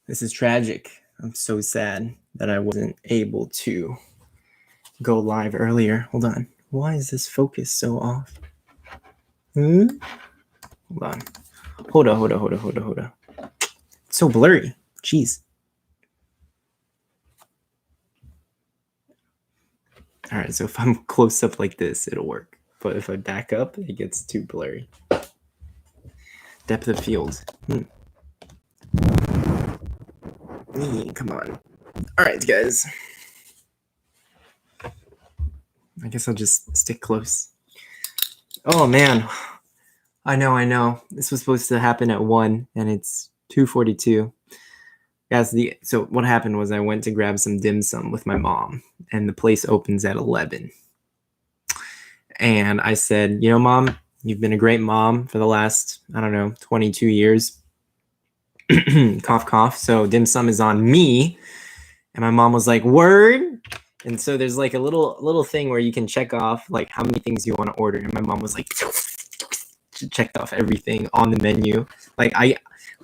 This is tragic. I'm so sad that I wasn't able to go live earlier. Hold on. Why is this focus so off? Hold on. Hold on. It's so blurry. Jeez. All right, so if I'm close up like this, it'll work. But if I back up, it gets too blurry. Depth of field. Come on. All right, guys. I guess I'll just stick close. Oh, man. I know. This was supposed to happen at 1, and it's 2:42. Guys, so what happened was I went to grab some dim sum with my mom, and the place opens at 11. And I said, Mom, you've been a great mom for the last, 22 years. Cough, cough. So dim sum is on me. And my mom was like, word. And so there's like a little thing where you can check off like how many things you want to order. And my mom was like, checked off everything on the menu. Like I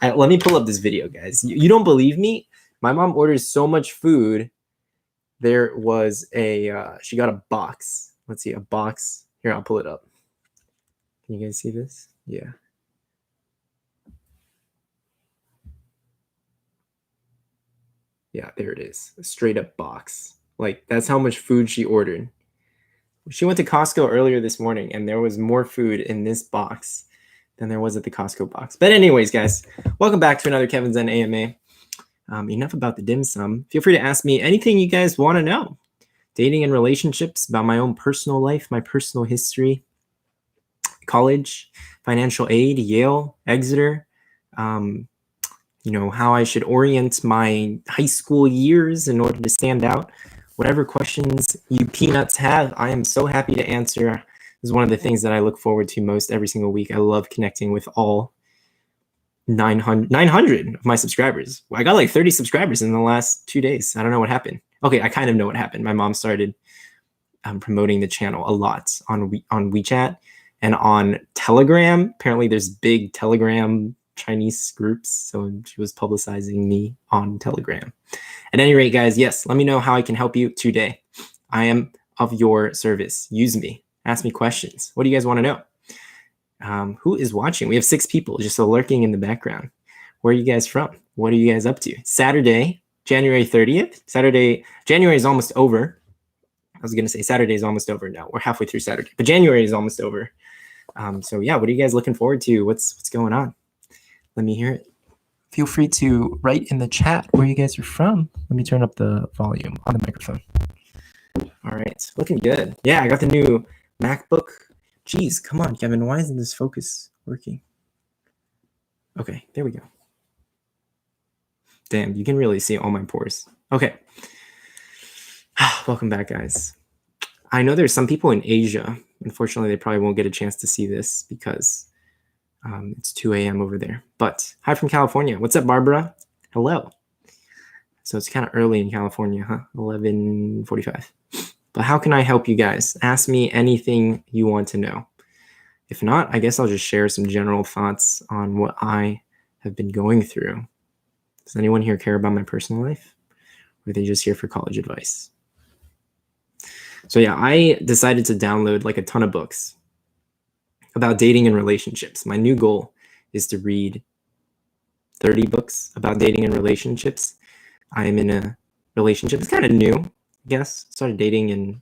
let me pull up this video, guys. You don't believe me? My mom orders so much food. There was she got a box. Let's see, a box. Here, I'll pull it up. Can you guys see this? Yeah. Yeah, there it is. A straight up box. Like, that's how much food she ordered. She went to Costco earlier this morning, and there was more food in this box than there was at the Costco box. But anyways, guys, welcome back to another Kevin Zen AMA. Enough about the dim sum. Feel free to ask me anything you guys want to know. Dating and relationships, about my own personal life, my personal history, college, financial aid, Yale, Exeter, how I should orient my high school years in order to stand out. Whatever questions you peanuts have, I am so happy to answer. This is one of the things that I look forward to most every single week. I love connecting with all 900 of my subscribers. I got like 30 subscribers in the last 2 days. I don't know what happened. Okay, I kind of know what happened. My mom started promoting the channel a lot on WeChat and on Telegram. Apparently there's big Telegram Chinese groups, so she was publicizing me on Telegram. At any rate, guys, yes, let me know how I can help you today. I am of your service. Use me. Ask me questions. What do you guys want to know? Who is watching? We have 6 people just lurking in the background. Where are you guys from? What are you guys up to? Saturday, January 30th. January is almost over. I was going to say Saturday is almost over. No, we're halfway through Saturday, but January is almost over. So yeah, what are you guys looking forward to? What's going on? Let me hear it. Feel free to write in the chat where you guys are from. Let me turn up the volume on the microphone. All right, looking good. Yeah, I got the new MacBook. Jeez, come on, Kevin. Why isn't this focus working? Okay, there we go. Damn, you can really see all my pores. Okay. Welcome back, guys. I know there's some people in Asia. Unfortunately, they probably won't get a chance to see this because it's 2 a.m. over there. But hi from California. What's up, Barbara? Hello. So it's kind of early in California, huh? 11:45. But how can I help you guys? Ask me anything you want to know. If not, I guess I'll just share some general thoughts on what I have been going through. Does anyone here care about my personal life? Or are they just here for college advice? So yeah, I decided to download like a ton of books about dating and relationships. My new goal is to read 30 books about dating and relationships. I am in a relationship. It's kind of new, I guess. Started dating in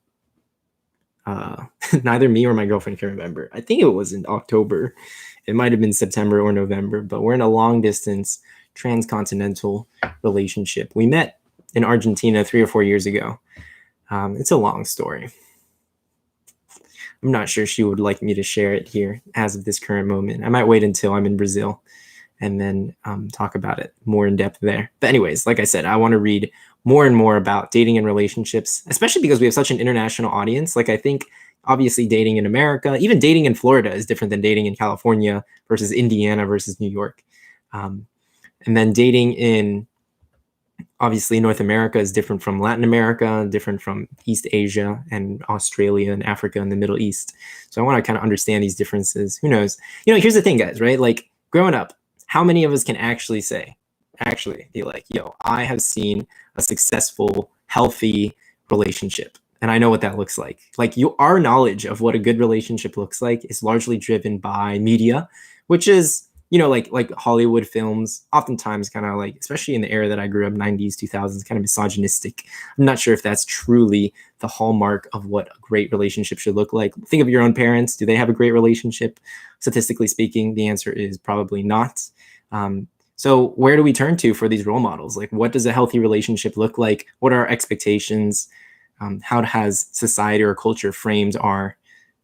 neither me or my girlfriend can remember. I think it was in October. It might have been September or November, but we're in a long distance transcontinental relationship. We met in Argentina 3 or 4 years ago. It's a long story. I'm not sure she would like me to share it here as of this current moment. I might wait until I'm in Brazil and then talk about it more in depth there. But anyways, like I said, I want to read more and more about dating and relationships, especially because we have such an international audience. Like I think obviously dating in America, even dating in Florida is different than dating in California versus Indiana versus New York. And then dating in obviously North America is different from Latin America, different from East Asia and Australia and Africa and the Middle East. So I want to kind of understand these differences. Who knows? Here's the thing, guys, right? Like growing up, how many of us can actually say, actually be like, yo, I have seen a successful, healthy relationship. And I know what that looks like. Like our knowledge of what a good relationship looks like is largely driven by media, which is, like Hollywood films, oftentimes kind of like, especially in the era that I grew up, 90s, 2000s, kind of misogynistic. I'm not sure if that's truly the hallmark of what a great relationship should look like. Think of your own parents. Do they have a great relationship? Statistically speaking, the answer is probably not. So where do we turn to for these role models? Like, what does a healthy relationship look like? What are our expectations? How has society or culture framed our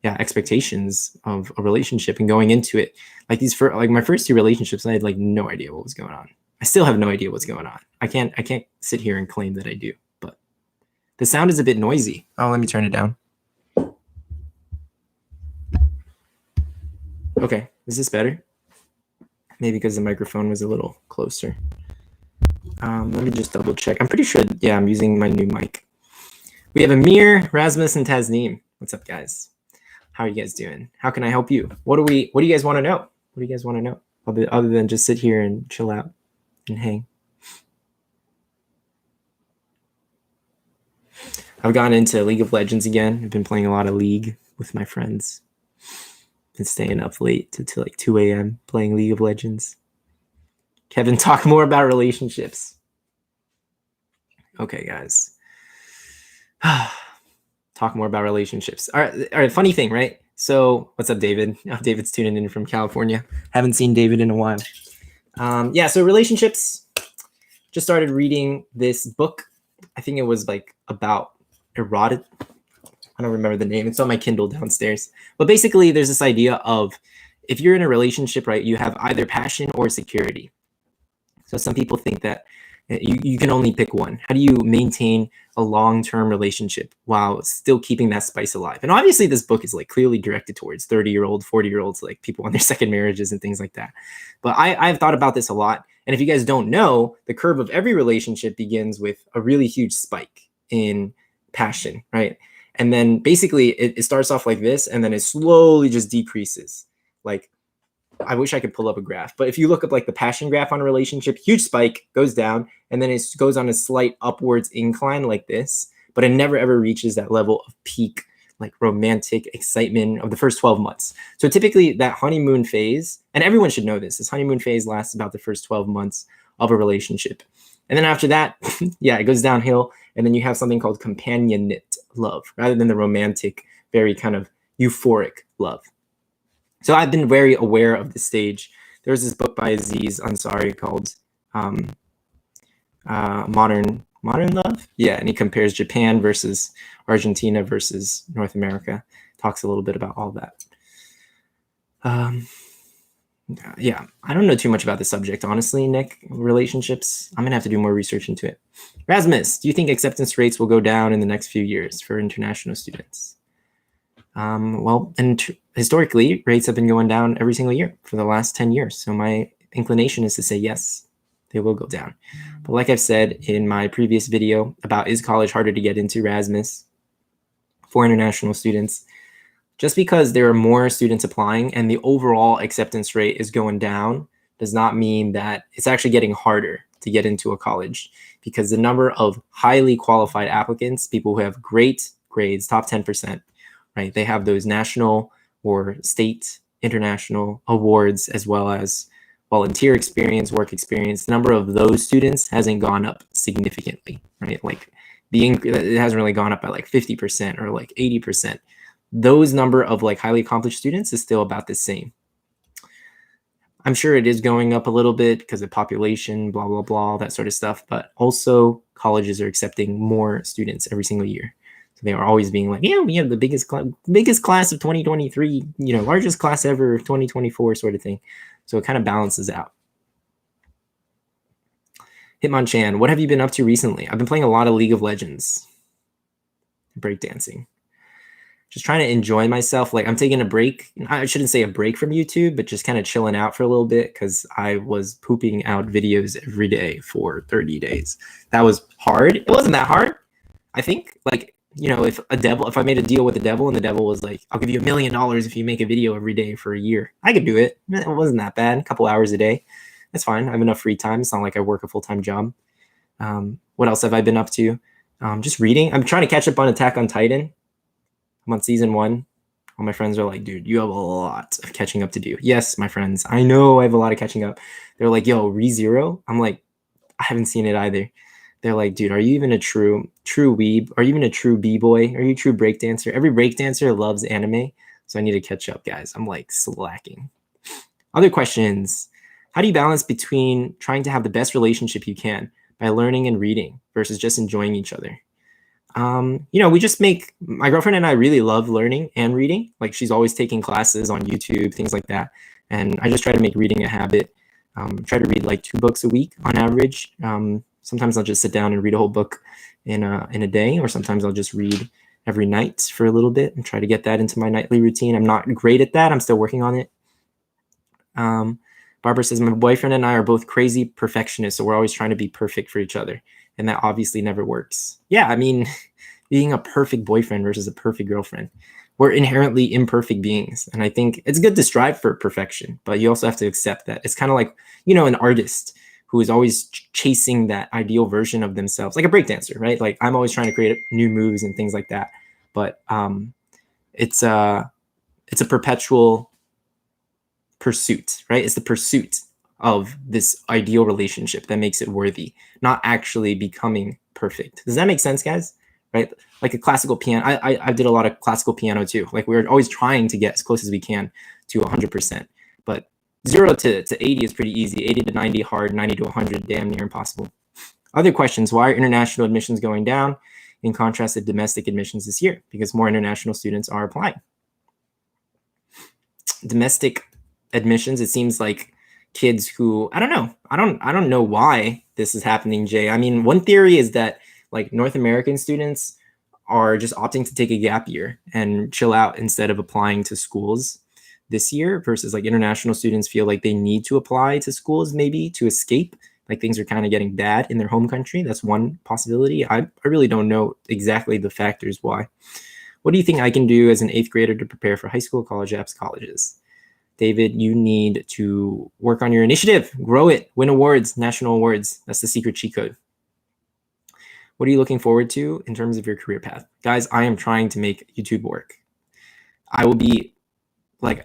expectations of a relationship? And going into it, like my first 2 relationships, I had like no idea what was going on. I still have no idea what's going on. I can't sit here and claim that I do, but the sound is a bit noisy. Oh, let me turn it down. Okay, is this better? Maybe because the microphone was a little closer. Let me just double check. I'm pretty sure, I'm using my new mic. We have Amir, Rasmus, and Tasneem. What's up, guys? How are you guys doing? How can I help you? What do you guys want to know? What do you guys want to know? Other than just sit here and chill out and hang. I've gotten into League of Legends again. I've been playing a lot of League with my friends. Been staying up late to like 2 a.m. playing League of Legends. Kevin, talk more about relationships. Okay, guys. Talk more about relationships. All right. Funny thing, right? So what's up, David? Oh, David's tuning in from California. Haven't seen David in a while. So relationships. Just started reading this book. I think it was like about erotic. I don't remember the name. It's on my Kindle downstairs. But basically, there's this idea of if you're in a relationship, right, you have either passion or security. So some people think that you can only pick one. How do you maintain a long-term relationship while still keeping that spice alive? And obviously this book is like clearly directed towards 30-year-old, 40-year-olds, like people on their second marriages and things like that. But I've thought about this a lot. And if you guys don't know, the curve of every relationship begins with a really huge spike in passion, right? And then basically it starts off like this, and then it slowly just decreases. Like, I wish I could pull up a graph, but if you look up like the passion graph on a relationship, huge spike, goes down, and then it goes on a slight upwards incline like this, but it never ever reaches that level of peak, like romantic excitement of the first 12 months. So typically that honeymoon phase, and everyone should know this honeymoon phase lasts about the first 12 months of a relationship. And then after that, it goes downhill. And then you have something called companionate love rather than the romantic, very kind of euphoric love. So I've been very aware of this stage. There was this book by Aziz Ansari called Modern Love. Yeah, and he compares Japan versus Argentina versus North America. Talks a little bit about all that. I don't know too much about the subject, honestly, Nick. Relationships, I'm gonna have to do more research into it. Rasmus, do you think acceptance rates will go down in the next few years for international students? Historically, rates have been going down every single year for the last 10 years. So my inclination is to say yes, they will go down. But like I've said in my previous video about is college harder to get into, Rasmus, for international students, just because there are more students applying and the overall acceptance rate is going down does not mean that it's actually getting harder to get into a college, because the number of highly qualified applicants, people who have great grades, top 10%, right? They have those national or state, international awards, as well as volunteer experience, work experience. The number of those students hasn't gone up significantly, right? Like it hasn't really gone up by like 50% or like 80%. Those number of like highly accomplished students is still about the same. I'm sure it is going up a little bit because of population, blah, blah, blah, that sort of stuff. But also colleges are accepting more students every single year. They are always being like, we have the biggest class of 2023, largest class ever of 2024 sort of thing. So it kind of balances out. Hitmonchan, what have you been up to recently? I've been playing a lot of League of Legends. Breakdancing. Just trying to enjoy myself. Like I'm taking a break. I shouldn't say a break from YouTube, but just kind of chilling out for a little bit because I was pooping out videos every day for 30 days. That was hard. It wasn't that hard. I think if I made a deal with the devil and the devil was like, I'll give you $1 million if you make a video every day for a year, I could do it. It wasn't that bad, a couple hours a day. That's fine. I have enough free time. It's not like I work a full-time job. What else have I been up to? Just reading. I'm trying to catch up on Attack on Titan. I'm on season 1. All my friends are like, dude, you have a lot of catching up to do. Yes, my friends, I know I have a lot of catching up. They're like, yo, ReZero? I'm like, I haven't seen it either. They're like, dude, are you even a true weeb? Are you even a true b-boy? Are you a true breakdancer? Every breakdancer loves anime, so I need to catch up, guys. I'm like slacking. Other questions. How do you balance between trying to have the best relationship you can by learning and reading versus just enjoying each other? We just my girlfriend and I really love learning and reading. Like she's always taking classes on YouTube, things like that. And I just try to make reading a habit. Try to read like 2 books a week on average. Sometimes I'll just sit down and read a whole book in a day, or sometimes I'll just read every night for a little bit and try to get that into my nightly routine. I'm not great at that. I'm still working on it. Barbara says, my boyfriend and I are both crazy perfectionists, so we're always trying to be perfect for each other. And that obviously never works. Yeah, I mean, being a perfect boyfriend versus a perfect girlfriend, we're inherently imperfect beings. And I think it's good to strive for perfection, but you also have to accept that. It's kind of like, an artist who is always chasing that ideal version of themselves, like a breakdancer, right? Like I'm always trying to create new moves and things like that. But it's a perpetual pursuit, right? It's the pursuit of this ideal relationship that makes it worthy, not actually becoming perfect. Does that make sense, guys? Right? Like a classical piano. I did a lot of classical piano too. Like we're always trying to get as close as we can to 100%. But 0 to 80 is pretty easy. 80 to 90 hard. 90 to 100 damn near impossible. Other questions. Why are international admissions going down in contrast to domestic admissions this year? Because more international students are applying. Domestic admissions, it seems like kids who, I don't know. I don't know why this is happening, Jay. I mean, one theory is that like North American students are just opting to take a gap year and chill out instead of applying to schools this year, versus like international students feel like they need to apply to schools maybe to escape. Like things are kind of getting bad in their home country. That's one possibility. I really don't know exactly the factors why. What do you think I can do as an 8th grader to prepare for high school, college apps, colleges? David, you need to work on your initiative, grow it, win awards, national awards. That's the secret cheat code. What are you looking forward to in terms of your career path? Guys, I am trying to make YouTube work. I will be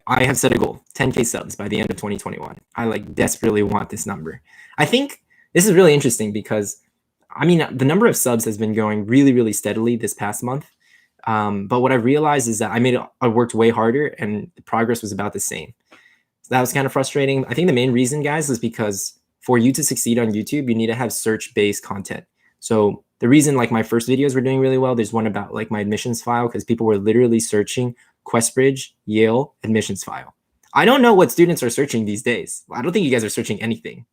I have set a goal, 10K subs by the end of 2021. I desperately want this number. I think this is really interesting because, I mean, the number of subs has been going really, really steadily this past month. But what I realized is that I worked way harder and the progress was about the same. So that was kind of frustrating. I think the main reason, guys, is because for you to succeed on YouTube, you need to have search-based content. So the reason my first videos were doing really well, there's one about my admissions file, because people were literally searching Questbridge, Yale admissions file. I don't know what students are searching these days. I don't think you guys are searching anything.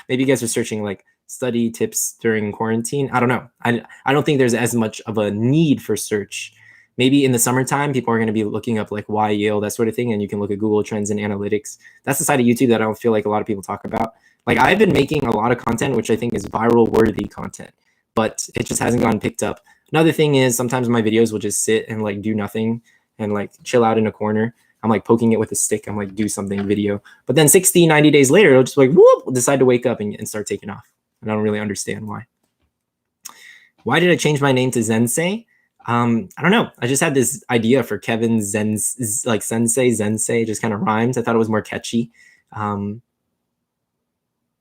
Maybe you guys are searching study tips during quarantine. I don't know. I don't think there's as much of a need for search. Maybe in the summertime, people are going to be looking up why Yale, that sort of thing. And you can look at Google Trends and Analytics. That's the side of YouTube that I don't feel like a lot of people talk about. I've been making a lot of content, which I think is viral worthy content, but it just hasn't gotten picked up. Another thing is sometimes my videos will just sit and do nothing and chill out in a corner. I'm poking it with a stick. I'm do something video. But then 60, 90 days later, it'll just whoop, decide to wake up and start taking off. And I don't really understand why. Why did I change my name to Zensei? I don't know. I just had this idea for Kevin Sensei, Zensei, just kind of rhymes. I thought it was more catchy.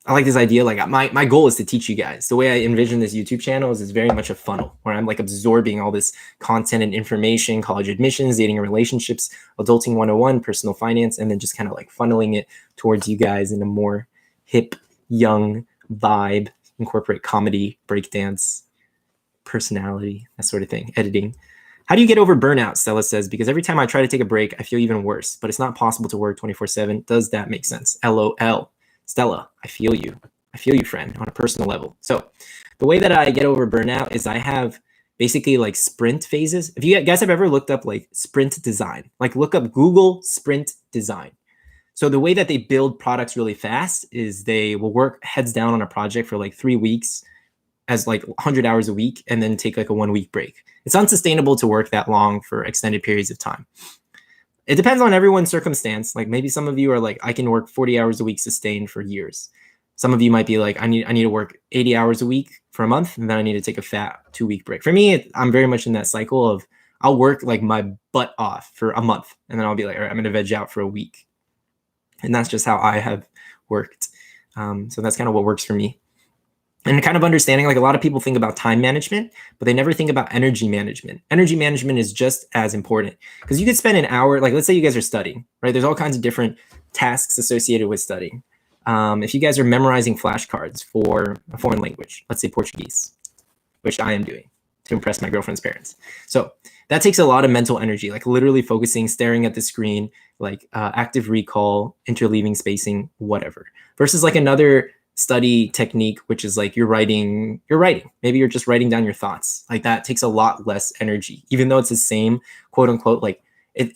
I like this idea. My goal is to teach you guys. The way I envision this YouTube channel is very much a funnel where I'm absorbing all this content and information, college admissions, dating and relationships, adulting 101, personal finance, and then just kind of funneling it towards you guys in a more hip, young vibe, incorporate comedy, breakdance, personality, that sort of thing, editing. How do you get over burnout? Stella says, because every time I try to take a break, I feel even worse, but it's not possible to work 24/7. Does that make sense? LOL. Stella, I feel you. I feel you, friend, on a personal level. So the way that I get over burnout is I have basically sprint phases. If you guys have ever looked up sprint design, look up Google sprint design. So the way that they build products really fast is they will work heads down on a project for 3 weeks as 100 hours a week and then take a 1 week break. It's unsustainable to work that long for extended periods of time. It depends on everyone's circumstance. Maybe some of you are I can work 40 hours a week sustained for years. Some of you might be like, I need to work 80 hours a week for a month, and then I need to take a fat 2-week break. For me, I'm very much in that cycle of I'll work like my butt off for a month, and then I'll be like, all right, I'm gonna veg out for a week. And that's just how I have worked. So that's kind of what works for me. And kind of understanding, like a lot of people think about time management, but they never think about energy management. Energy management is just as important, because you could spend an hour, like let's say you guys are studying, right? There's all kinds of different tasks associated with studying. If you guys are memorizing flashcards for a foreign language, let's say Portuguese, which I am doing to impress my girlfriend's parents. So that takes a lot of mental energy, like literally focusing, staring at the screen, like active recall, interleaving spacing, whatever. Versus like another study technique, which is like you're writing. Maybe you're just writing down your thoughts. Like that takes a lot less energy, even though it's the same quote unquote, like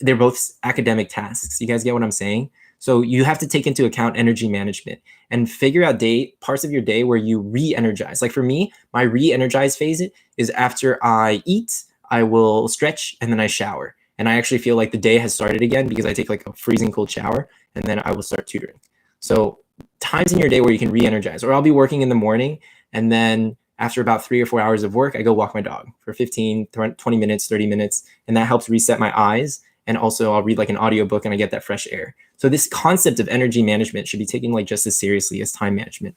they're both academic tasks. You guys get what I'm saying? So you have to take into account energy management and figure out parts of your day where you re-energize. Like for me, my re-energize phase is after I eat, I will stretch, and then I shower. And I actually feel like the day has started again because I take like a freezing cold shower, and then I will start tutoring. So times in your day where you can re-energize, or I'll be working in the morning, and then after about 3 or 4 hours of work, I go walk my dog for 15, 20 minutes, 30 minutes. And that helps reset my eyes. And also I'll read like an audiobook and I get that fresh air. So this concept of energy management should be taken like just as seriously as time management.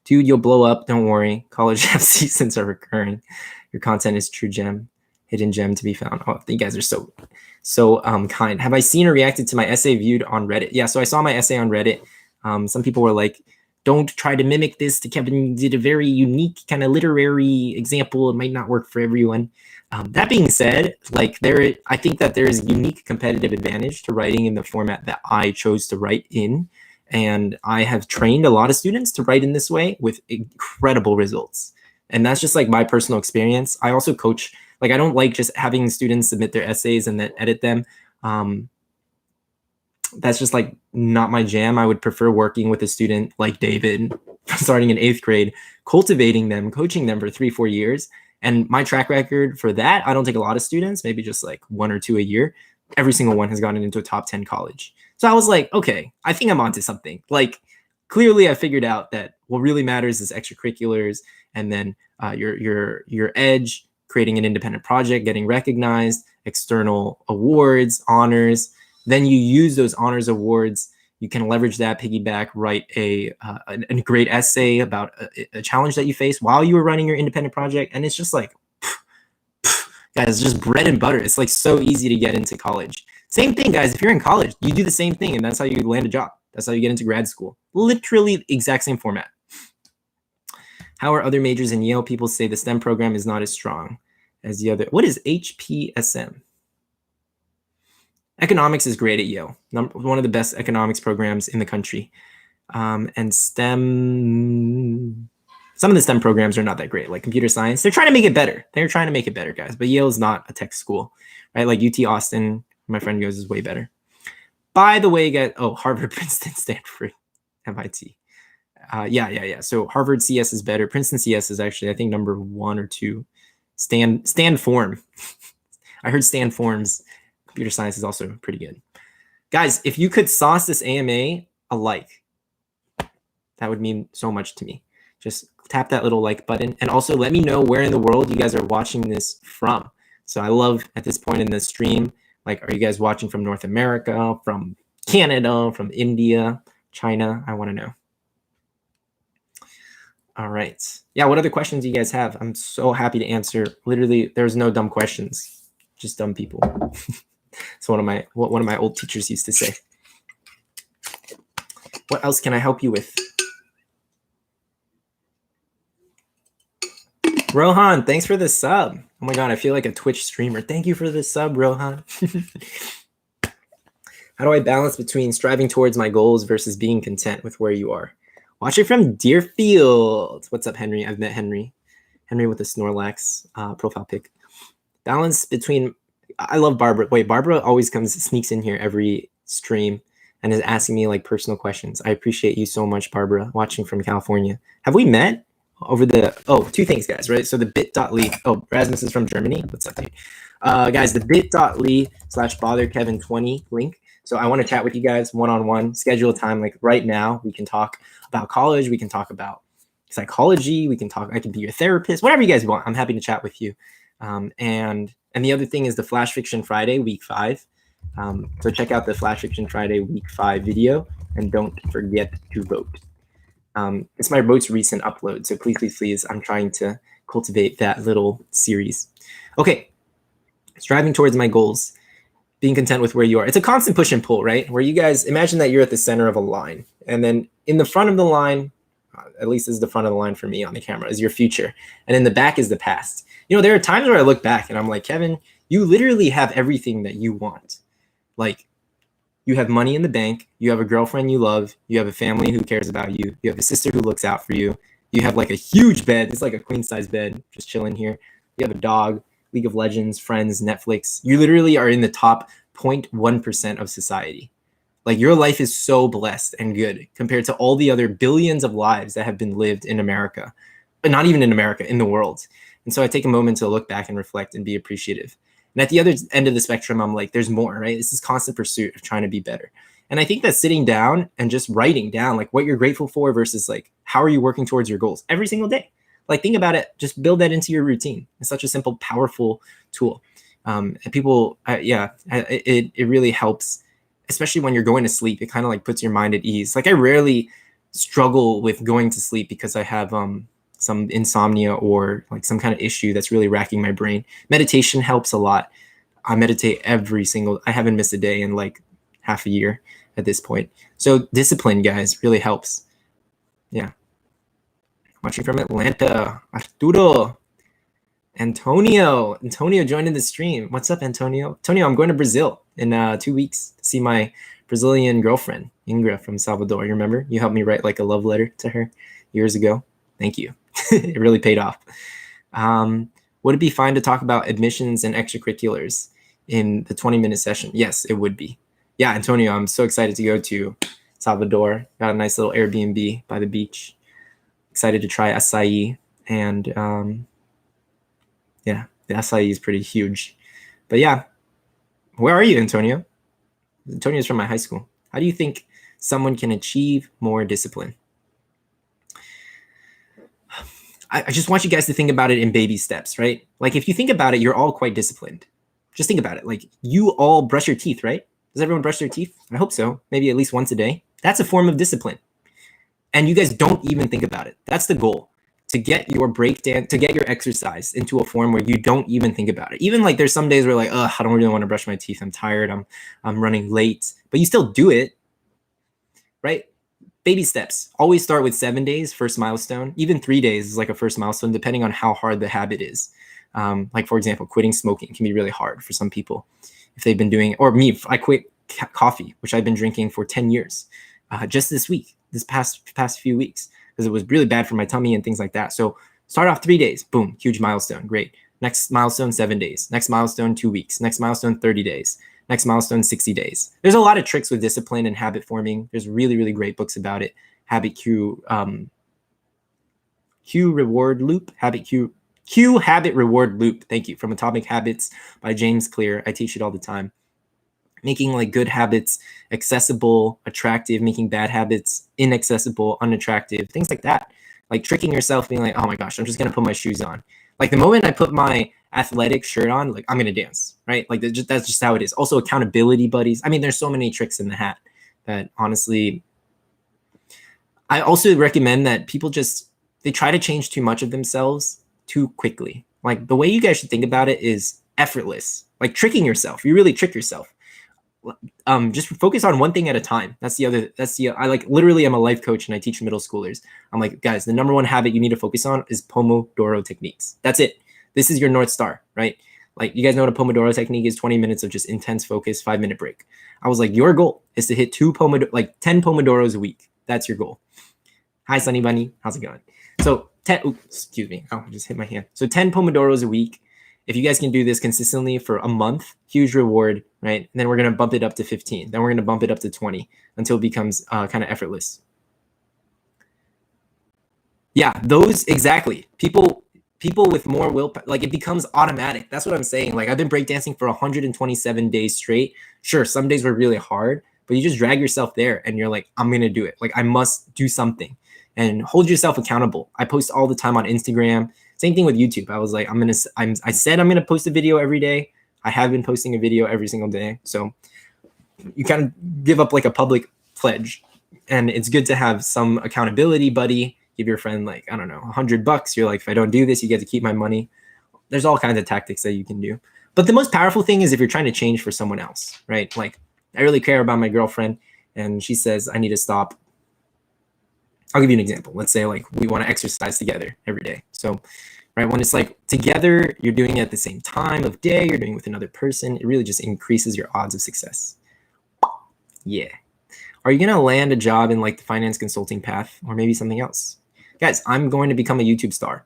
Dude, you'll blow up. Don't worry. College F seasons are recurring. Your content is true gem, hidden gem to be found. Oh, you guys are so kind. Have I seen or reacted to my essay viewed on Reddit? Yeah, so I saw my essay on Reddit. Some people were like, don't try to mimic this. Kevin did a very unique kind of literary example. It might not work for everyone. That being said, like I think that there is a unique competitive advantage to writing in the format that I chose to write in. And I have trained a lot of students to write in this way with incredible results. And that's just like my personal experience. I also coach, like I don't like just having students submit their essays and then edit them. That's just like not my jam. I would prefer working with a student like David, starting in 8th grade, cultivating them, coaching them for 3-4 years. And my track record for that, I don't take a lot of students, maybe just like 1 or 2 a year. Every single one has gotten into a top 10 college. So I was like, okay, I think I'm onto something. Like clearly I figured out that what really matters is extracurriculars, and then your edge, creating an independent project, getting recognized, external awards, honors. Then you use those honors awards. You can leverage that, piggyback, write a great essay about a challenge that you face while you were running your independent project. And it's just like, guys, it's just bread and butter. It's like so easy to get into college. Same thing, guys. If you're in college, you do the same thing, and that's how you land a job. That's how you get into grad school. Literally the exact same format. How are other majors in Yale? People say the STEM program is not as strong as the other. What is HPSM? Economics is great at Yale. One of the best economics programs in the country. And STEM, some of the STEM programs are not that great, like computer science. They're trying to make it better. They're trying to make it better, guys. But Yale is not a tech school, right? Like UT Austin, my friend goes, is way better. By the way, guys, Harvard, Princeton, Stanford, MIT. Yeah. So Harvard CS is better. Princeton CS is actually, I think, number 1 or 2. Stanform. I heard Stanform's computer science is also pretty good. Guys, if you could sauce this AMA a like, that would mean so much to me. Just tap that little like button, and also let me know where in the world you guys are watching this from. So I love at this point in the stream, like, are you guys watching from North America, from Canada, from India, China? I want to know. All right. Yeah, what other questions do you guys have? I'm so happy to answer. Literally, there's no dumb questions, just dumb people. So one of my old teachers used to say. What else can I help you with? Rohan, thanks for the sub. Oh my God, I feel like a Twitch streamer. Thank you for the sub, Rohan. How do I balance between striving towards my goals versus being content with where you are? Watching from Deerfield. What's up, Henry? I've met Henry. Henry with the Snorlax profile pic. Balance between... I love Barbara. Wait, Barbara always sneaks in here every stream and is asking me like personal questions. I appreciate you so much, Barbara, watching from California. Have we met over the... Oh, 2 things, guys, right? So the bit.ly... Oh, Rasmus is from Germany. What's up, dude? Guys, the bit.ly/botherkevin20 link. So I want to chat with you guys one-on-one, schedule a time like right now. We can talk about college. We can talk about psychology. We can talk, I can be your therapist, whatever you guys want. I'm happy to chat with you. And the other thing is the Flash Fiction Friday, week 5. So check out the Flash Fiction Friday week 5 video, and don't forget to vote. It's my most recent upload, so please, I'm trying to cultivate that little series. Okay, striving towards my goals, being content with where you are. It's a constant push and pull, right? Where you guys imagine that you're at the center of a line, and then in the front of the line, at least this is the front of the line for me on the camera, is your future, and in the back is the past. You know, there are times where I look back and I'm like, Kevin, you literally have everything that you want. Like, you have money in the bank, you have a girlfriend you love, you have a family who cares about you, you have a sister who looks out for you, you have like a huge bed, it's like a queen size bed, just chilling here. You have a dog, League of Legends, friends, Netflix. You literally are in the top 0.1% of society. Like, your life is so blessed and good compared to all the other billions of lives that have been lived in America, but not even in America, in the world. And so I take a moment to look back and reflect and be appreciative. And at the other end of the spectrum, I'm like, there's more, right? This is constant pursuit of trying to be better. And I think that sitting down and just writing down like what you're grateful for versus like, how are you working towards your goals every single day? Like, think about it, just build that into your routine. It's such a simple, powerful tool. And people, it really helps, especially when you're going to sleep. It kind of like puts your mind at ease. Like, I rarely struggle with going to sleep because I have some insomnia or like some kind of issue that's really racking my brain. Meditation helps a lot. I meditate I haven't missed a day in like half a year at this point. So discipline, guys, really helps. Yeah. Watching from Atlanta, Arturo, Antonio joining the stream. What's up, Antonio? Antonio, I'm going to Brazil in 2 weeks to see my Brazilian girlfriend, Ingra from Salvador. You remember? You helped me write like a love letter to her years ago. Thank you. It really paid off. Would it be fine to talk about admissions and extracurriculars in the 20-minute session? Yes, it would be. Yeah, Antonio, I'm so excited to go to Salvador. Got a nice little Airbnb by the beach. Excited to try acai. And yeah, the acai is pretty huge. But yeah, where are you, Antonio? Antonio's from my high school. How do you think someone can achieve more discipline? I just want you guys to think about it in baby steps, right? Like, if you think about it, you're all quite disciplined. Just think about it. Like, you all brush your teeth, right? Does everyone brush their teeth? I hope so. Maybe at least once a day. That's a form of discipline. And you guys don't even think about it. That's the goal, to get your breakdown, to get your exercise into a form where you don't even think about it. Even like there's some days where like, I don't really want to brush my teeth. I'm tired. I'm running late, but you still do it, right? Baby steps. Always start with 7 days, first milestone. Even 3 days is like a first milestone, depending on how hard the habit is. Like, for example, quitting smoking can be really hard for some people if they've been doing, or me, I quit coffee, which I've been drinking for 10 years, just this past few weeks, because it was really bad for my tummy and things like that. So start off 3 days, boom, huge milestone, great. Next milestone, 7 days. Next milestone, 2 weeks. Next milestone, 30 days. Next milestone, 60 days. There's a lot of tricks with discipline and habit forming. There's really, really great books about it. Habit Q Reward Loop. Habit Reward Loop. Thank you. From Atomic Habits by James Clear. I teach it all the time. Making like good habits accessible, attractive, making bad habits inaccessible, unattractive, things like that. Like tricking yourself, being like, oh my gosh, I'm just going to put my shoes on. Like, the moment I put my athletic shirt on, like, I'm going to dance, right? Like, that's just how it is. Also, accountability buddies. I mean, there's so many tricks in the hat that honestly, I also recommend that people they try to change too much of themselves too quickly. Like, the way you guys should think about it is effortless, like tricking yourself. You really trick yourself. Just focus on one thing at a time. I like literally am a life coach and I teach middle schoolers. I'm like, guys, the number one habit you need to focus on is Pomodoro techniques. That's it. This is your North Star, right? Like, you guys know what a Pomodoro technique is? 20 minutes of just intense focus, 5-minute break. I was like, your goal is to hit 10 Pomodoros a week. That's your goal. Hi, Sunny Bunny. How's it going? So 10, excuse me. Oh, I just hit my hand. So 10 Pomodoros a week. If you guys can do this consistently for a month, huge reward, right? And then we're going to bump it up to 15. Then we're going to bump it up to 20 until it becomes kind of effortless. Yeah, those exactly. People people with more willpower, like it becomes automatic. That's what I'm saying. Like I've been breakdancing for 127 days straight. Sure, some days were really hard, but you just drag yourself there and you're like, I'm going to do it. Like I must do something and hold yourself accountable. I post all the time on Instagram. Same thing with YouTube. I was like, I said I'm going to post a video every day. I have been posting a video every single day. So you kind of give up like a public pledge, and it's good to have some accountability buddy. Give your friend like, I don't know, $100. You're like, if I don't do this, you get to keep my money. There's all kinds of tactics that you can do. But the most powerful thing is if you're trying to change for someone else, right? Like I really care about my girlfriend and she says, I need to stop. I'll give you an example. Let's say like we want to exercise together every day. So, right, when it's like together, you're doing it at the same time of day, you're doing it with another person, it really just increases your odds of success. Yeah. Are you going to land a job in like the finance consulting path or maybe something else? Guys, I'm going to become a YouTube star.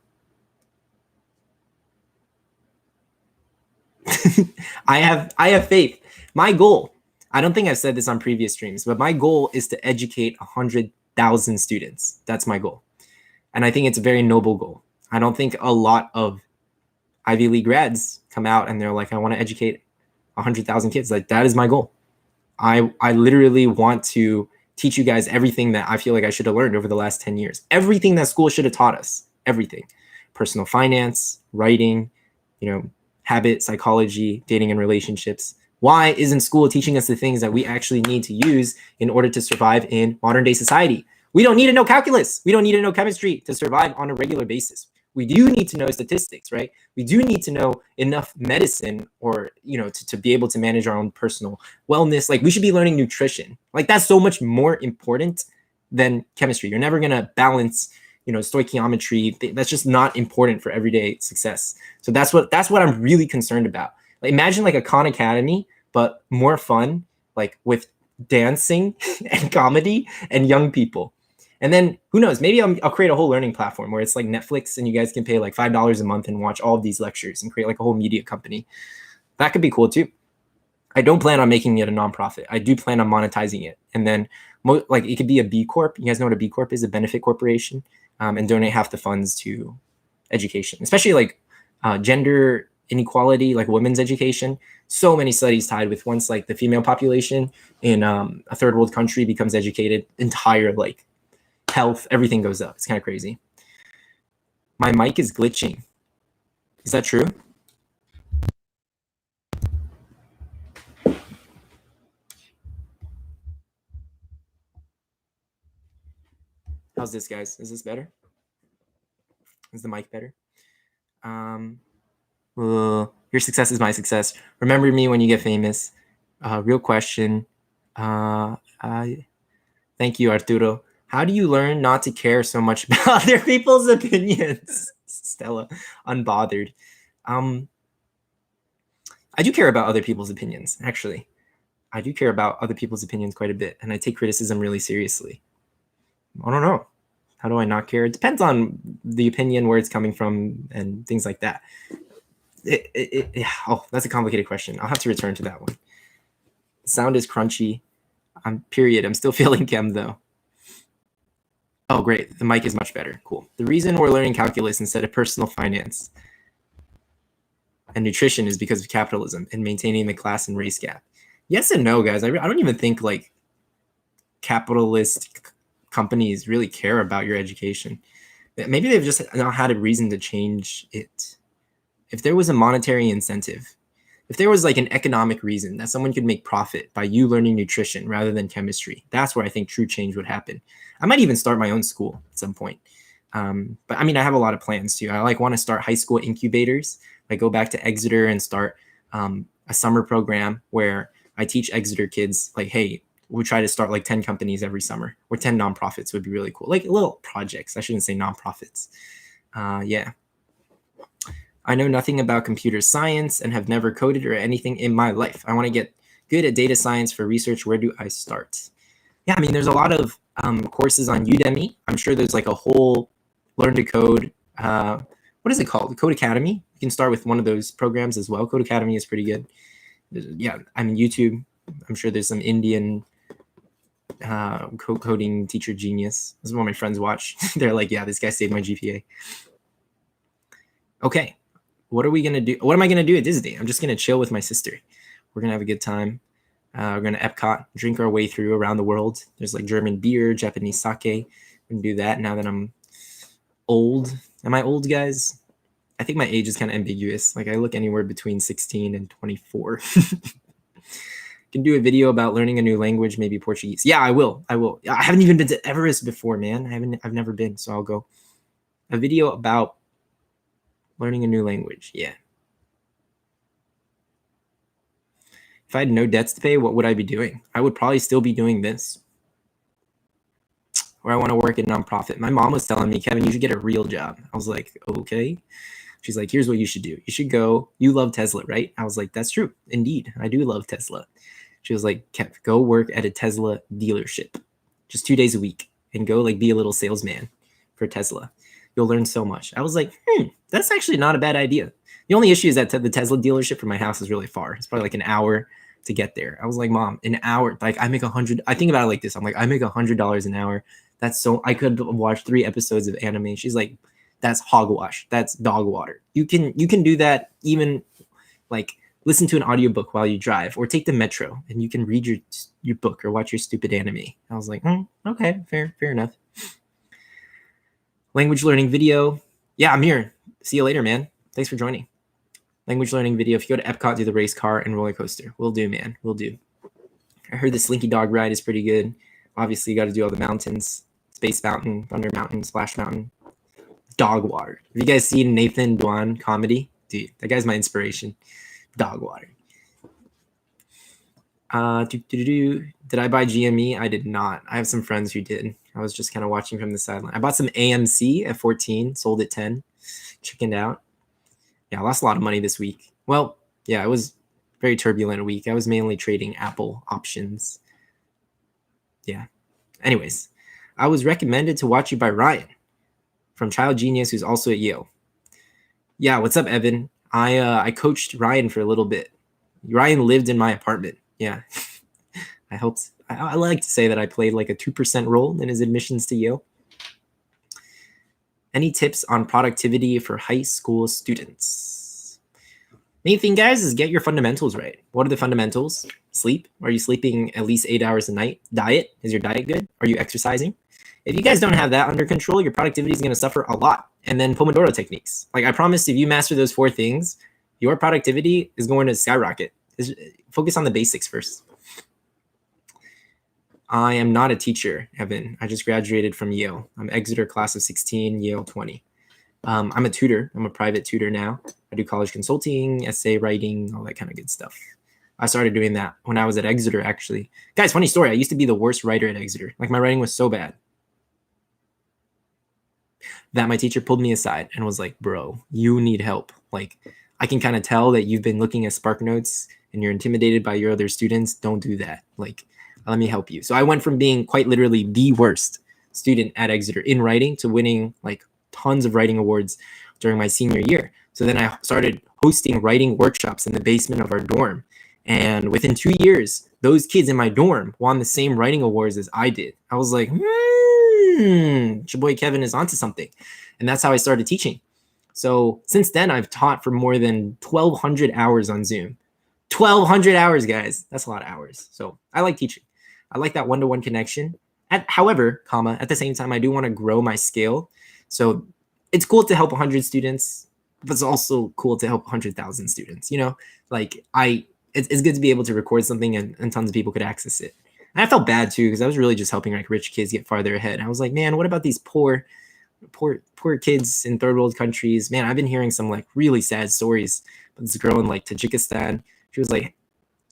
I have faith. My goal, I don't think I've said this on previous streams, but my goal is to educate 100,000 students. That's my goal. And I think it's a very noble goal. I don't think a lot of Ivy League grads come out and they're like, I want to educate 100,000 kids. Like that is my goal. I literally want to teach you guys everything that I feel like I should have learned over the last 10 years. Everything that school should have taught us. Everything. Personal finance, writing, habit, psychology, dating and relationships. Why isn't school teaching us the things that we actually need to use in order to survive in modern day society? We don't need to know calculus. We don't need to know chemistry to survive on a regular basis. We do need to know statistics, right? We do need to know enough medicine or, to be able to manage our own personal wellness. Like we should be learning nutrition. Like that's so much more important than chemistry. You're never going to balance, stoichiometry. That's just not important for everyday success. So that's what I'm really concerned about. Like imagine like a Khan Academy, but more fun, like with dancing and comedy and young people. And then who knows, maybe I'll create a whole learning platform where it's like Netflix and you guys can pay like $5 a month and watch all of these lectures and create like a whole media company. That could be cool too. I don't plan on making it a nonprofit. I do plan on monetizing it. And then like it could be a B Corp. You guys know what a B Corp is, a benefit corporation, and donate half the funds to education, especially like gender inequality, like women's education. So many studies tied with once like the female population in a third world country becomes educated, entire like health, everything goes up. It's kind of crazy. My mic is glitching. Is that true? How's this, guys? Is this better? Is the mic better? Your success is my success. Remember me when you get famous. Real question. Thank you, Arturo. How do you learn not to care so much about other people's opinions? Stella, unbothered. I do care about other people's opinions, actually. I do care about other people's opinions quite a bit, and I take criticism really seriously. I don't know. How do I not care? It depends on the opinion, where it's coming from, and things like that. That's a complicated question. I'll have to return to that one. Sound is crunchy. Period. I'm still feeling chem, though. Oh, great. The mic is much better. Cool. The reason we're learning calculus instead of personal finance and nutrition is because of capitalism and maintaining the class and race gap. Yes and no, guys. I don't even think like capitalist companies really care about your education. Maybe they've just not had a reason to change it. If there was a monetary incentive, if there was like an economic reason that someone could make profit by you learning nutrition rather than chemistry, that's where I think true change would happen. I might even start my own school at some point. But I mean, I have a lot of plans too. I like want to start high school incubators. Like go back to Exeter and start a summer program where I teach Exeter kids like, hey, we try to start like 10 companies every summer, or 10 nonprofits would be really cool. Like little projects. I shouldn't say nonprofits. Yeah. I know nothing about computer science and have never coded or anything in my life. I want to get good at data science for research. Where do I start? Yeah, I mean, there's a lot of courses on Udemy. I'm sure there's like a whole learn to code. What is it called? Code Academy. You can start with one of those programs as well. Code Academy is pretty good. Yeah, I mean, YouTube. I'm sure there's some Indian coding teacher genius. This is what my friends watch. They're like, yeah, this guy saved my GPA. Okay, what are we gonna do? What am I gonna do at Disney? I'm just gonna chill with my sister. We're gonna have a good time. We're gonna Epcot, drink our way through around the world. There's like German beer, Japanese sake. We can do that now that I'm old. Am I old, guys? I think my age is kind of ambiguous. Like I look anywhere between 16 and 24. Can do a video about learning a new language, maybe Portuguese. Yeah, I will. I haven't even been to Everest before, man. I've never been, so I'll go. A video about learning a new language. Yeah. If I had no debts to pay, what would I be doing? I would probably still be doing this. Or I want to work at a nonprofit. My mom was telling me, Kevin, you should get a real job. I was like, okay. She's like, here's what you should do. You should go. You love Tesla, right? I was like, that's true. Indeed, I do love Tesla. She was like, Kev, go work at a Tesla dealership just 2 days a week and go like be a little salesman for Tesla. You'll learn so much. I was like, that's actually not a bad idea. The only issue is that the Tesla dealership from my house is really far. It's probably like an hour to get there. I was like, Mom, an hour. Like I make 100. I think about it like this. I'm like, I make $100 an hour. That's so I could watch 3 episodes of anime. She's like, that's hogwash. That's dog water. You can do that even like listen to an audiobook while you drive or take the metro and you can read your book or watch your stupid anime. I was like, okay, fair enough. Language learning video. Yeah, Amir. See you later, man. Thanks for joining. Language learning video. If you go to Epcot, do the race car and roller coaster. We'll do, man. We'll do. I heard the Slinky Dog ride is pretty good. Obviously, you got to do all the mountains. Space Mountain, Thunder Mountain, Splash Mountain, Dog Water. Have you guys seen Nathan Dwan comedy? Dude, that guy's my inspiration. Dog Water. Did I buy GME? I did not. I have some friends who did. I was just kind of watching from the sideline. I bought some AMC at 14, sold at 10, chickened out. Yeah, I lost a lot of money this week. Well, yeah, it was a very turbulent week. I was mainly trading Apple options. Yeah. Anyways, I was recommended to watch you by Ryan from Child Genius, who's also at Yale. Yeah, what's up, Evan? I coached Ryan for a little bit. Ryan lived in my apartment. Yeah. I helped. I like to say that I played like a 2% role in his admissions to Yale. Any tips on productivity for high school students? Main thing, guys, is get your fundamentals right. What are the fundamentals? Sleep. Are you sleeping at least 8 hours a night? Diet. Is your diet good? Are you exercising? If you guys don't have that under control, your productivity is going to suffer a lot. And then Pomodoro techniques. Like I promise, if you master those 4 things, your productivity is going to skyrocket. Focus on the basics first. I am not a teacher, Evan. I just graduated from Yale. I'm Exeter class of 16, Yale 20. I'm a tutor. I'm a private tutor now. I do college consulting, essay writing, all that kind of good stuff. I started doing that when I was at Exeter, actually. Guys, funny story. I used to be the worst writer at Exeter. Like my writing was so bad that my teacher pulled me aside and was like, bro, you need help. Like I can kind of tell that you've been looking at Spark Notes and you're intimidated by your other students. Don't do that. Like, let me help you. So I went from being quite literally the worst student at Exeter in writing to winning like tons of writing awards during my senior year. So then I started hosting writing workshops in the basement of our dorm. And within 2 years, those kids in my dorm won the same writing awards as I did. I was like, your boy Kevin is onto something. And that's how I started teaching. So since then, I've taught for more than 1,200 hours on Zoom. 1,200 hours, guys. That's a lot of hours. So I like teaching. I like that one-to-one connection. However, at the same time, I do want to grow my scale. So it's cool to help 100 students, but it's also cool to help 100,000 students. You know, like it's good to be able to record something and tons of people could access it. And I felt bad too because I was really just helping like rich kids get farther ahead. I was like, man, what about these poor kids in third world countries? Man, I've been hearing some like really sad stories. But this girl in like Tajikistan, she was like,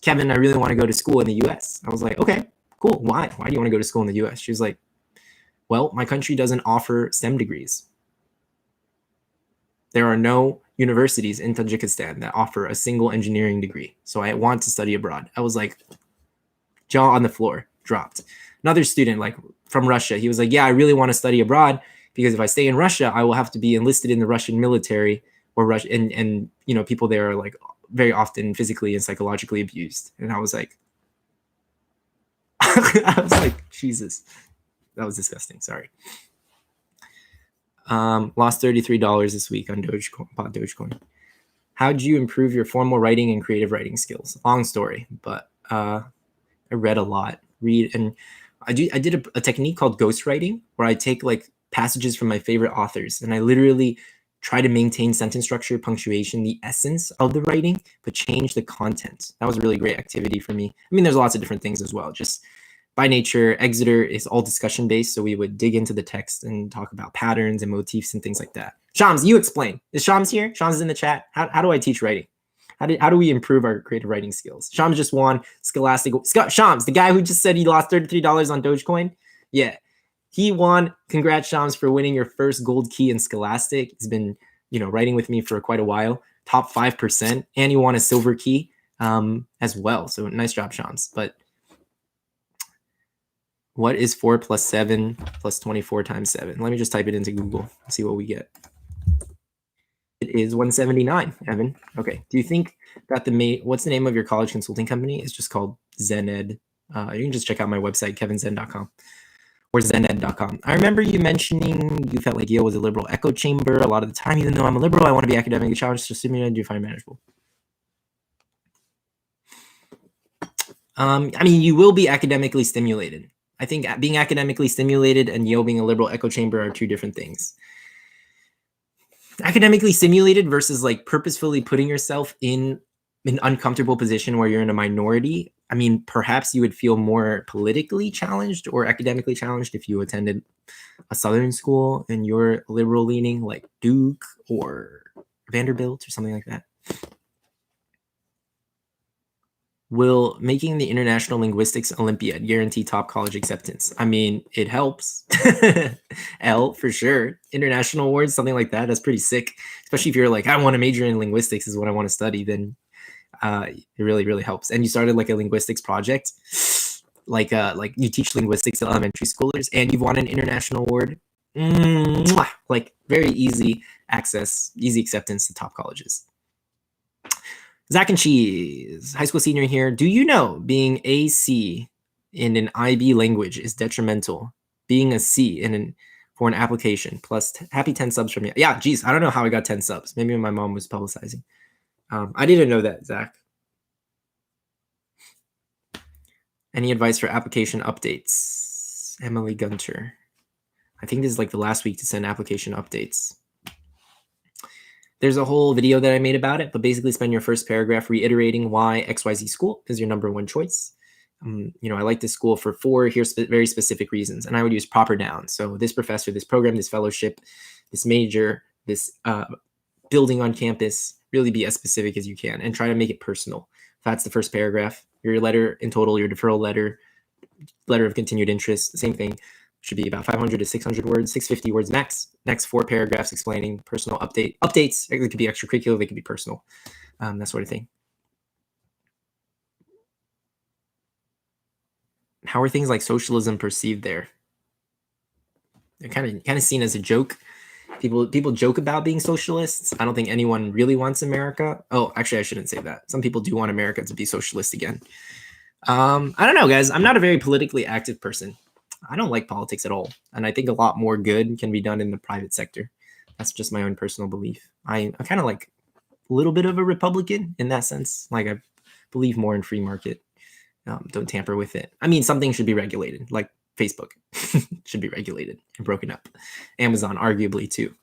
Kevin, I really want to go to school in the US. I was like, okay, cool. Why? Why do you want to go to school in the US? She was like, well, my country doesn't offer STEM degrees. There are no universities in Tajikistan that offer a single engineering degree. So I want to study abroad. I was like, jaw on the floor, dropped. Another student like from Russia, he was like, yeah, I really want to study abroad because if I stay in Russia, I will have to be enlisted in the Russian military or Russia. And you know, people there are like very often physically and psychologically abused. And I was like, Jesus, that was disgusting. Sorry. Lost $33 this week on Dogecoin. Bought Dogecoin. How'd you improve your formal writing and creative writing skills? Long story, but I read a lot. And I did a technique called ghostwriting, where I take like passages from my favorite authors and I literally try to maintain sentence structure, punctuation, the essence of the writing, but change the content. That was a really great activity for me. I mean, there's lots of different things as well. Just by nature, Exeter is all discussion based, so we would dig into the text and talk about patterns and motifs and things like that. Shams, you explain. Is Shams here? Shams is in the chat. How do I teach writing? How do we improve our creative writing skills? Shams just won Scholastic. Shams, the guy who just said he lost $33 on Dogecoin. Yeah, he won. Congrats, Shams, for winning your first gold key in Scholastic. He's been, writing with me for quite a while. Top 5%, and he won a silver key as well. So nice job, Shams. But what is 4 plus 7 plus 24 times 7? Let me just type it into Google and see what we get. It is 179, Evan. Okay. Do you think that what's the name of your college consulting company? It's just called Zhen Ed. You can just check out my website, kevinzen.com or zened.com. I remember you mentioning you felt like Yale was a liberal echo chamber a lot of the time. Even though I'm a liberal, I want to be academically challenged to stimulate and do find manageable. I mean, you will be academically stimulated. I think being academically stimulated and Yale being a liberal echo chamber are two different things. Academically stimulated versus like purposefully putting yourself in an uncomfortable position where you're in a minority. I mean, perhaps you would feel more politically challenged or academically challenged if you attended a Southern school and you're liberal leaning like Duke or Vanderbilt or something like that. Will making the International Linguistics Olympiad guarantee top college acceptance? I mean, it helps. L for sure. International awards, something like that. That's pretty sick. Especially if you're like, I want to major in linguistics is what I want to study, then it really, really helps. And you started like a linguistics project, like you teach linguistics to elementary schoolers and you've won an international award. Like very easy access, easy acceptance to top colleges. Zach and Cheese, high school senior here. Do you know being a C in an IB language is detrimental? Being a C for an application plus happy 10 subs from you. Yeah, geez, I don't know how I got 10 subs. Maybe my mom was publicizing. I didn't know that, Zach. Any advice for application updates? Emily Gunter. I think this is like the last week to send application updates. There's a whole video that I made about it, but basically spend your first paragraph reiterating why XYZ school is your number one choice. I like this school for 4 very specific reasons, and I would use proper nouns. So this professor, this program, this fellowship, this major, this building on campus, really be as specific as you can and try to make it personal. That's the first paragraph. Your letter in total, your deferral letter of continued interest, the same thing. Should be about 500 to 600 words, 650 words max. Next 4 paragraphs explaining personal updates. It could be extracurricular, they could be personal, that sort of thing. How are things like socialism perceived there? They're kind of seen as a joke. People joke about being socialists. I don't think anyone really wants America. Oh, actually, I shouldn't say that. Some people do want America to be socialist again. I don't know, guys. I'm not a very politically active person. I don't like politics at all. And I think a lot more good can be done in the private sector. That's just my own personal belief. I'm kind of like a little bit of a Republican in that sense. Like I believe more in free market. Don't tamper with it. I mean, something should be regulated, like Facebook should be regulated and broken up. Amazon, arguably, too.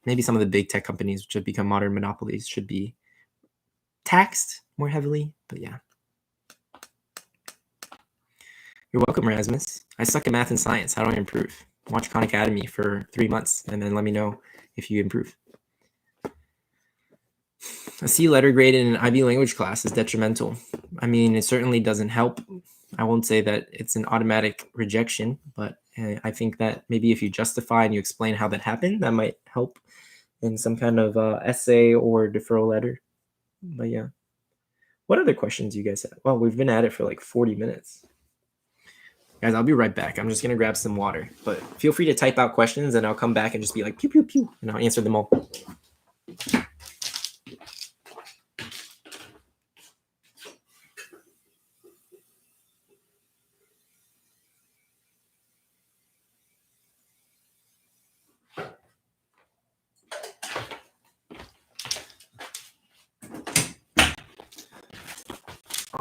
Maybe some of the big tech companies which have become modern monopolies should be taxed more heavily. But yeah. You're welcome, Rasmus. I suck at math and science. How do I improve? Watch Khan Academy for 3 months and then let me know if you improve. A C letter grade in an IB language class is detrimental. I mean, it certainly doesn't help. I won't say that it's an automatic rejection, but I think that maybe if you justify and you explain how that happened, that might help in some kind of essay or deferral letter. But yeah. What other questions do you guys have? Well, we've been at it for like 40 minutes. Guys, I'll be right back. I'm just going to grab some water. But feel free to type out questions, and I'll come back and just be like, pew, pew, pew, and I'll answer them all.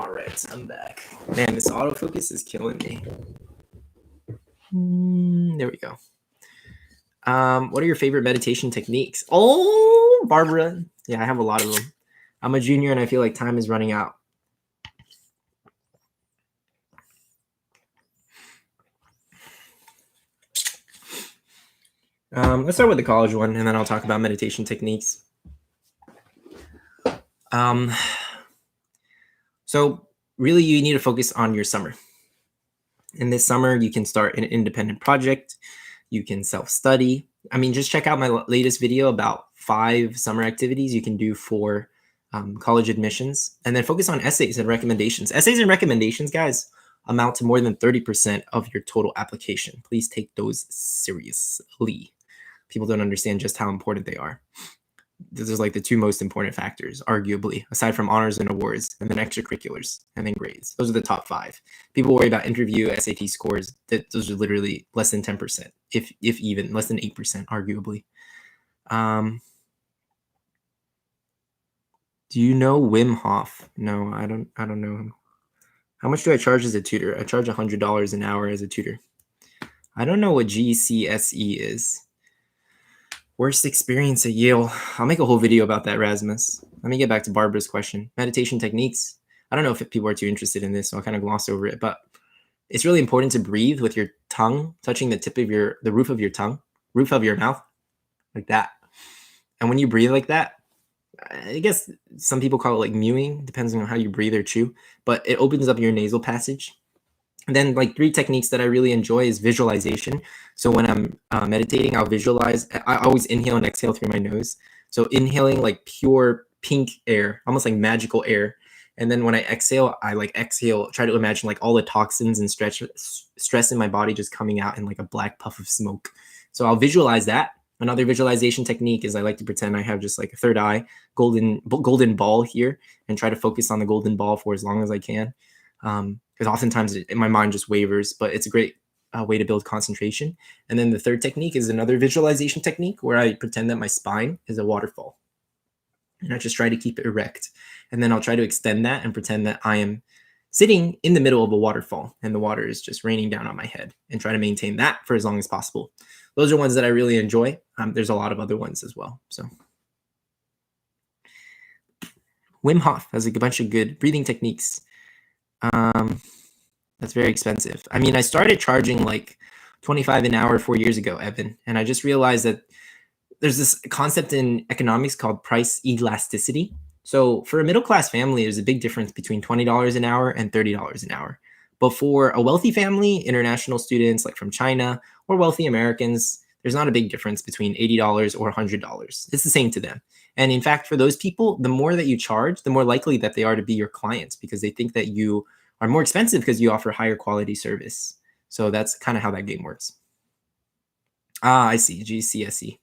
All right, I'm back. Man, this autofocus is killing me. There we go. What are your favorite meditation techniques? Oh, Barbara. Yeah, I have a lot of them. I'm a junior and I feel like time is running out. Let's start with the college one, and then I'll talk about meditation techniques. So really, you need to focus on your summer. In this summer, you can start an independent project. You can self-study. I mean, just check out my latest video about 5 summer activities you can do for college admissions, and then focus on essays and recommendations. Essays and recommendations, guys, amount to more than 30% of your total application. Please take those seriously. People don't understand just how important they are. Those are like the 2 most important factors, arguably, aside from honors and awards, and then extracurriculars, and then grades. Those are the top 5. People worry about interview, SAT scores. Those are literally less than 10%, if even less than 8%, arguably. Do you know Wim Hof? No, I don't know him. How much do I charge as a tutor? I charge $100 an hour as a tutor. I don't know what GCSE is. Worst experience at Yale. I'll make a whole video about that, Rasmus. Let me get back to Barbara's question. Meditation techniques. I don't know if people are too interested in this, so I'll kind of gloss over it, but it's really important to breathe with your tongue touching the tip of the roof of your tongue, roof of your mouth, like that. And when you breathe like that, I guess some people call it like mewing, depends on how you breathe or chew, but it opens up your nasal passage. And then like 3 techniques that I really enjoy is visualization. So when I'm meditating, I'll visualize. I always inhale and exhale through my nose. So inhaling like pure pink air, almost like magical air. And then when I exhale, I like exhale, try to imagine like all the toxins and stress in my body just coming out in like a black puff of smoke. So I'll visualize that. Another visualization technique is I like to pretend I have just like a third eye, golden ball here, and try to focus on the golden ball for as long as I can. Because oftentimes my mind just wavers, but it's a great way to build concentration. And then the third technique is another visualization technique where I pretend that my spine is a waterfall. And I just try to keep it erect. And then I'll try to extend that and pretend that I am sitting in the middle of a waterfall and the water is just raining down on my head, and try to maintain that for as long as possible. Those are ones that I really enjoy. There's a lot of other ones as well. So Wim Hof has a bunch of good breathing techniques. That's very expensive. I mean, I started charging like $25 an hour 4 years ago, Evan, and I just realized that there's this concept in economics called price elasticity. So for a middle-class family, there's a big difference between $20 an hour and $30 an hour. But for a wealthy family, international students like from China or wealthy Americans, there's not a big difference between $80 or $100. It's the same to them. And in fact, for those people, the more that you charge, the more likely that they are to be your clients, because they think that you are more expensive because you offer higher quality service. So that's kind of how that game works. I see. GCSE.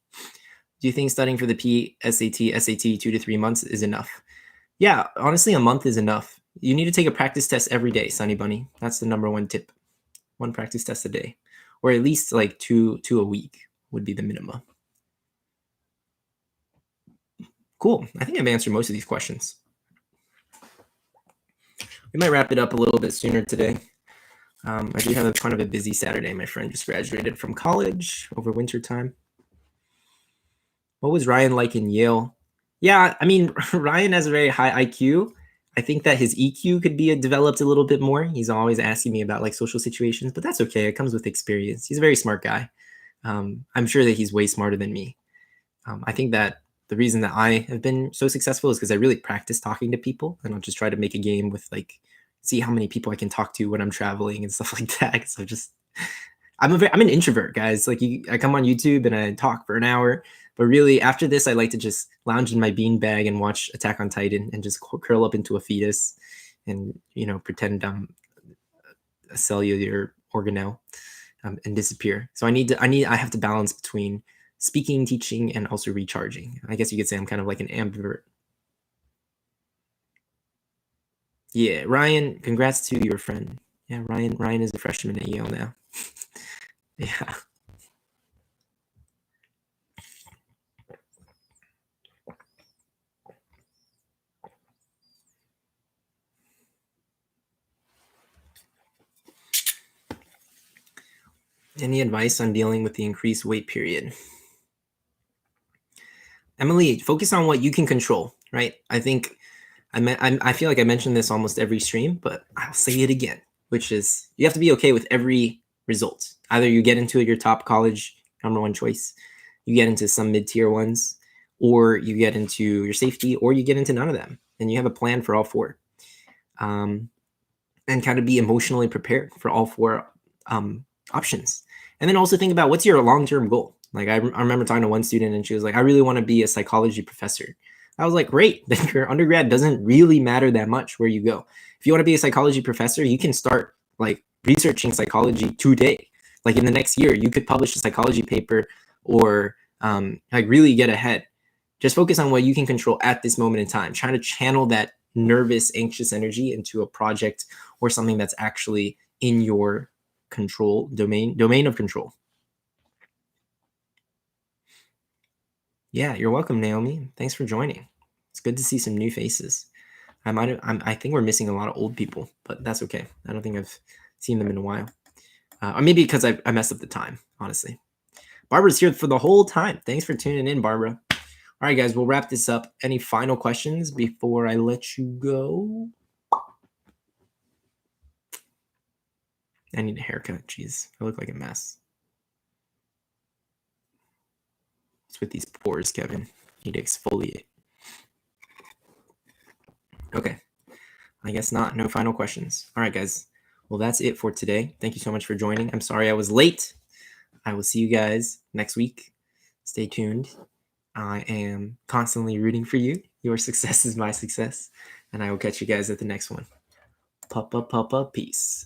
Do you think studying for the PSAT, SAT 2 to 3 months is enough? Yeah, honestly, a month is enough. You need to take a practice test every day, Sunny Bunny. That's the #1 tip. 1 practice test a day, or at least like two a week would be the minimum. Cool. I think I've answered most of these questions. We might wrap it up a little bit sooner today. I do have kind of a busy Saturday. My friend just graduated from college over winter time. What was Ryan like in Yale? Yeah, I mean, Ryan has a very high IQ. I think that his EQ could be developed a little bit more. He's always asking me about like social situations, but that's okay. It comes with experience. He's a very smart guy. I'm sure that he's way smarter than me. I think that the reason that I have been so successful is because I really practice talking to people, and I'll just try to make a game with like, see how many people I can talk to when I'm traveling and stuff like that. So I'm an introvert, guys. Like I come on YouTube and I talk for an hour, but really after this, I like to just lounge in my beanbag and watch Attack on Titan and just curl up into a fetus and, pretend I'm a cellular organelle and disappear. So I have to balance between speaking, teaching, and also recharging. I guess you could say I'm kind of like an ambivert. Yeah, Ryan, congrats to your friend. Yeah, Ryan is a freshman at Yale now. Yeah. Any advice on dealing with the increased weight period? Emily, focus on what you can control, right? I think I feel like I mentioned this almost every stream, but I'll say it again, which is you have to be okay with every result. Either you get into your top college number one choice, you get into some mid-tier ones, or you get into your safety, or you get into none of them, and you have a plan for all four, and kind of be emotionally prepared for all four options. And then also think about what's your long-term goal. Like I remember talking to one student, and she was like, "I really want to be a psychology professor." I was like, "Great! Then your undergrad doesn't really matter that much where you go. If you want to be a psychology professor, you can start like researching psychology today. Like in the next year, you could publish a psychology paper or like really get ahead. Just focus on what you can control at this moment in time. Trying to channel that nervous, anxious energy into a project or something that's actually in your control domain of control." Yeah, you're welcome, Naomi. Thanks for joining. It's good to see some new faces. I think we're missing a lot of old people, but that's okay. I don't think I've seen them in a while. Or maybe because I messed up the time, honestly. Barbara's here for the whole time. Thanks for tuning in, Barbara. All right, guys, we'll wrap this up. Any final questions before I let you go? I need a haircut. Jeez, I look like a mess. It's with these pores, Kevin. Need to exfoliate. Okay. I guess not. No final questions. All right, guys. Well, that's it for today. Thank you so much for joining. I'm sorry I was late. I will see you guys next week. Stay tuned. I am constantly rooting for you. Your success is my success. And I will catch you guys at the next one. Peace.